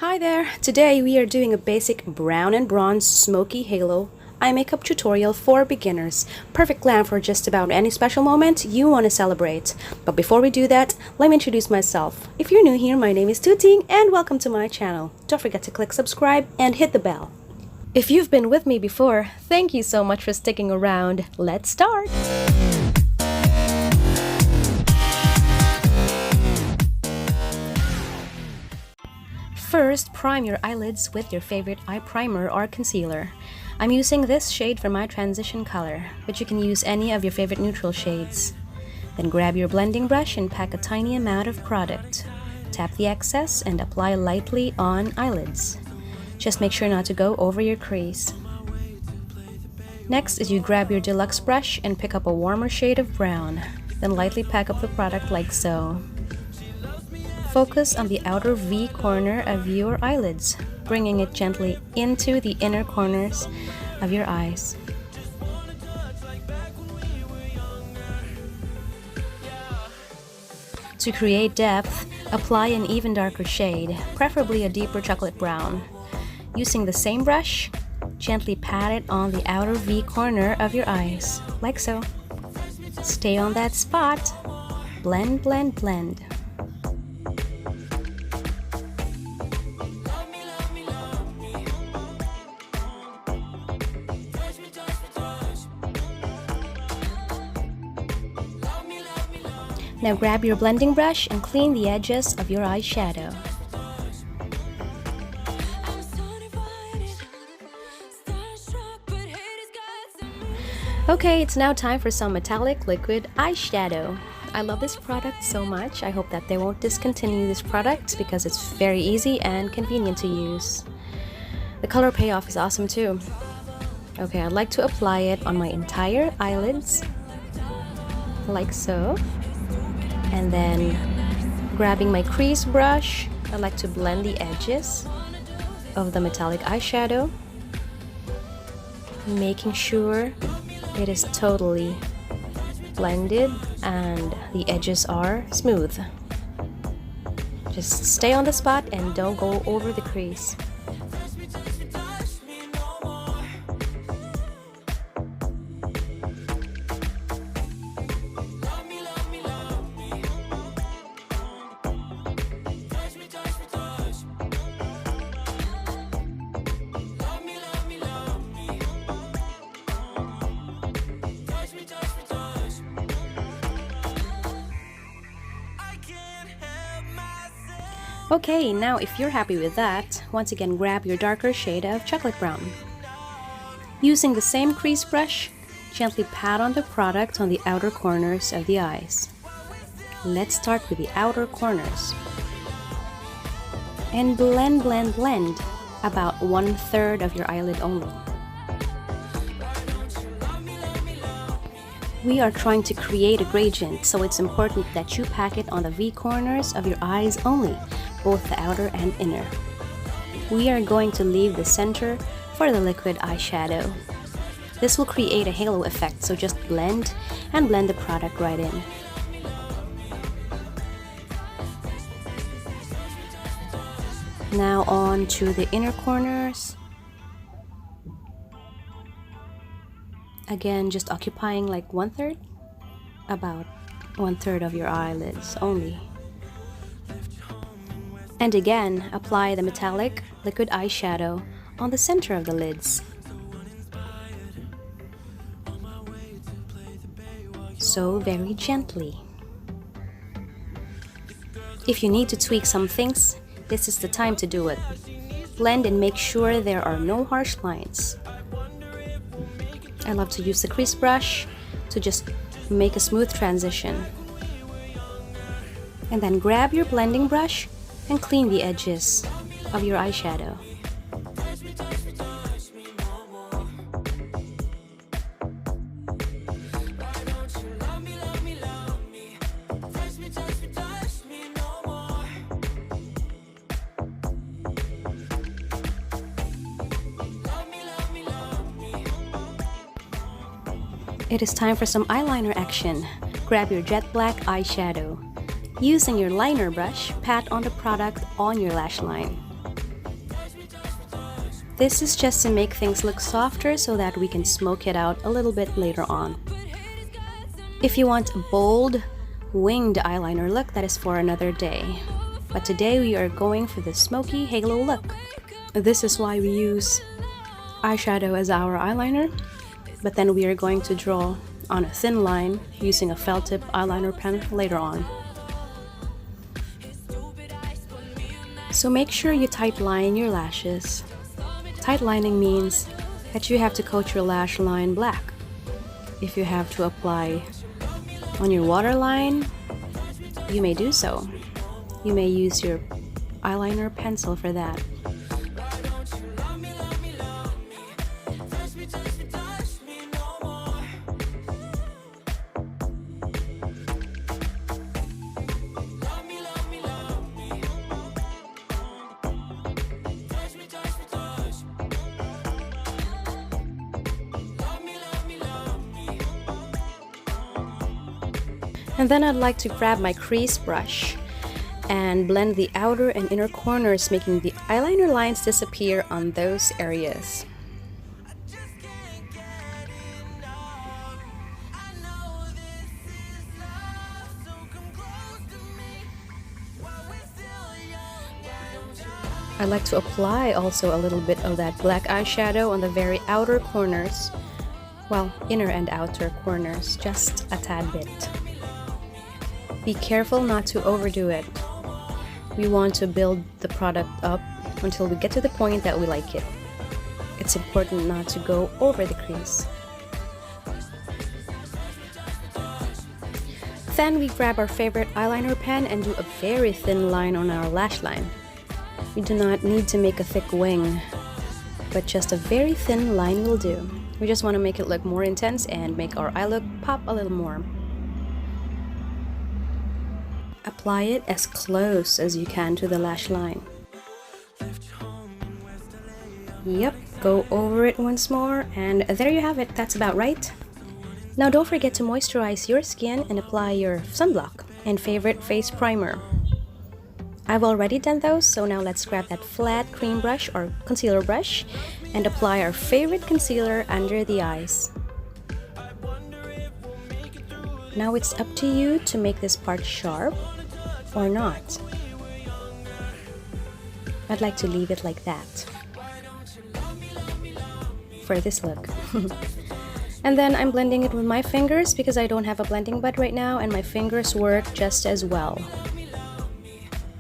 Hi there! Today we are doing a basic brown and bronze smoky halo eye makeup tutorial for beginners. Perfect glam for just about any special moment you want to celebrate. But before we do that, let me introduce myself. If you're new here, my name is Tooting and welcome to my channel. Don't forget to click subscribe and hit the bell. If you've been with me before, thank you so much for sticking around. Let's start! First, prime your eyelids with your favorite eye primer or concealer. I'm using this shade for my transition color, but you can use any of your favorite neutral shades. Then grab your blending brush and pack a tiny amount of product. Tap the excess and apply lightly on eyelids. Just make sure not to go over your crease. Next is you grab your deluxe brush and pick up a warmer shade of brown. Then lightly pack up the product like so. Focus on the outer V corner of your eyelids, bringing it gently into the inner corners of your eyes. To create depth, apply an even darker shade, preferably a deeper chocolate brown. Using the same brush, gently pat it on the outer V corner of your eyes, like so. Stay on that spot. Blend, blend, blend. Now grab your blending brush and clean the edges of your eyeshadow. Okay, it's now time for some metallic liquid eyeshadow. I love this product so much. I hope that they won't discontinue this product because it's very easy and convenient to use. The color payoff is awesome too. Okay, I'd like to apply it on my entire eyelids, like so. And then, grabbing my crease brush, I like to blend the edges of the metallic eyeshadow, making sure it is totally blended and the edges are smooth. Just stay on the spot and don't go over the crease. Okay, now if you're happy with that, once again grab your darker shade of chocolate brown. Using the same crease brush, gently pat on the product on the outer corners of the eyes. Let's start with the outer corners. And blend, blend, blend about 1/3 of your eyelid only. We are trying to create a gradient, so it's important that you pack it on the V corners of your eyes only, both the outer and inner. We are going to leave the center for the liquid eyeshadow. This will create a halo effect, so just blend and blend the product right in. Now on to the inner corners. Again, just occupying like 1/3, about 1/3 of your eyelids only. And again, apply the metallic liquid eyeshadow on the center of the lids. So very gently. If you need to tweak some things, this is the time to do it. Blend and make sure there are no harsh lines. I love to use the crease brush to just make a smooth transition. And then grab your blending brush and clean the edges of your eyeshadow. It is time for some eyeliner action. Grab your jet black eyeshadow. Using your liner brush, pat on the product on your lash line. This is just to make things look softer so that we can smoke it out a little bit later on. If you want a bold, winged eyeliner look, that is for another day. But today we are going for the smoky halo look. This is why we use eyeshadow as our eyeliner, but then we are going to draw on a thin line using a felt tip eyeliner pen later on. So make sure you tight line your lashes. Tight lining means that you have to coat your lash line black. If you have to apply on your waterline, you may do so. You may use your eyeliner pencil for that. And then I'd like to grab my crease brush and blend the outer and inner corners, making the eyeliner lines disappear on those areas. I like to apply also a little bit of that black eyeshadow on the very outer corners, well, inner and outer corners, just a tad bit. Be careful not to overdo it. We want to build the product up until we get to the point that we like it. It's important not to go over the crease. Then we grab our favorite eyeliner pen and do a very thin line on our lash line. We do not need to make a thick wing, but just a very thin line will do. We just want to make it look more intense and make our eye look pop a little more. Apply it as close as you can to the lash line. Yep, go over it once more, and there you have it. That's about right. Now don't forget to moisturize your skin and apply your sunblock and favorite face primer. I've already done those, so now let's grab that flat cream brush or concealer brush and apply our favorite concealer under the eyes. Now it's up to you to make this part sharp or not. I'd like to leave it like that for this look. And then I'm blending it with my fingers because I don't have a blending bud right now and my fingers work just as well.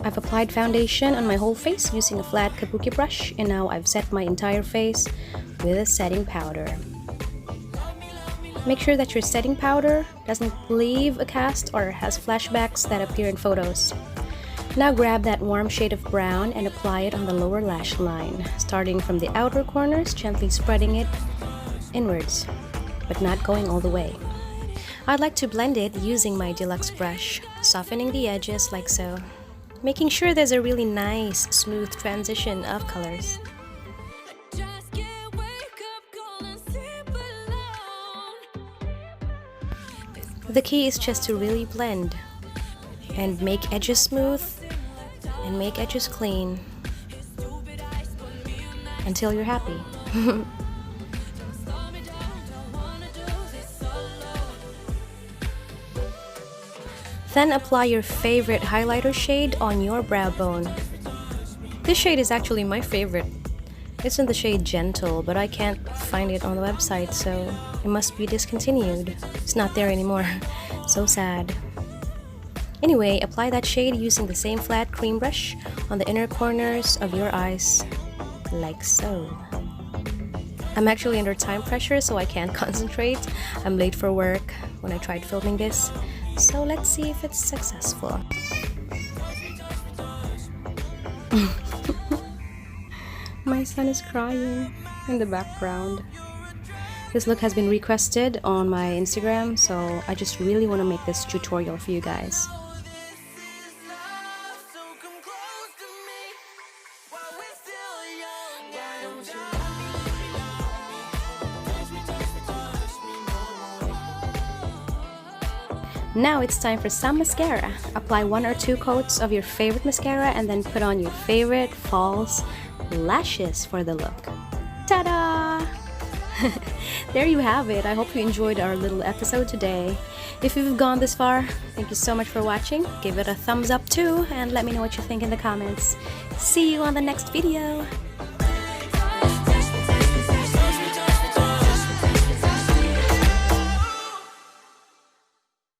I've applied foundation on my whole face using a flat kabuki brush, and now I've set my entire face with a setting powder. Make sure that your setting powder doesn't leave a cast or has flashbacks that appear in photos. Now grab that warm shade of brown and apply it on the lower lash line, starting from the outer corners, gently spreading it inwards, but not going all the way. I'd like to blend it using my deluxe brush, softening the edges like so, making sure there's a really nice, smooth transition of colors. The key is just to really blend and make edges smooth and make edges clean until you're happy. Then apply your favorite highlighter shade on your brow bone. This shade is actually my favorite. It's in the shade Gentle, but I can't find it on the website, so it must be discontinued. It's not there anymore. So sad. Anyway, apply that shade using the same flat cream brush on the inner corners of your eyes, like so. I'm actually under time pressure, so I can't concentrate. I'm late for work when I tried filming this, so let's see if it's successful. My son is crying in the background. This look has been requested on my Instagram, so I just really want to make this tutorial for you guys. Now it's time for some mascara. Apply 1 or 2 coats of your favorite mascara and then put on your favorite false lashes for the look. Ta-da! There you have it. I hope you enjoyed our little episode today. If you've gone this far, thank you so much for watching. Give it a thumbs up too, and let me know what you think in the comments. See you on the next video.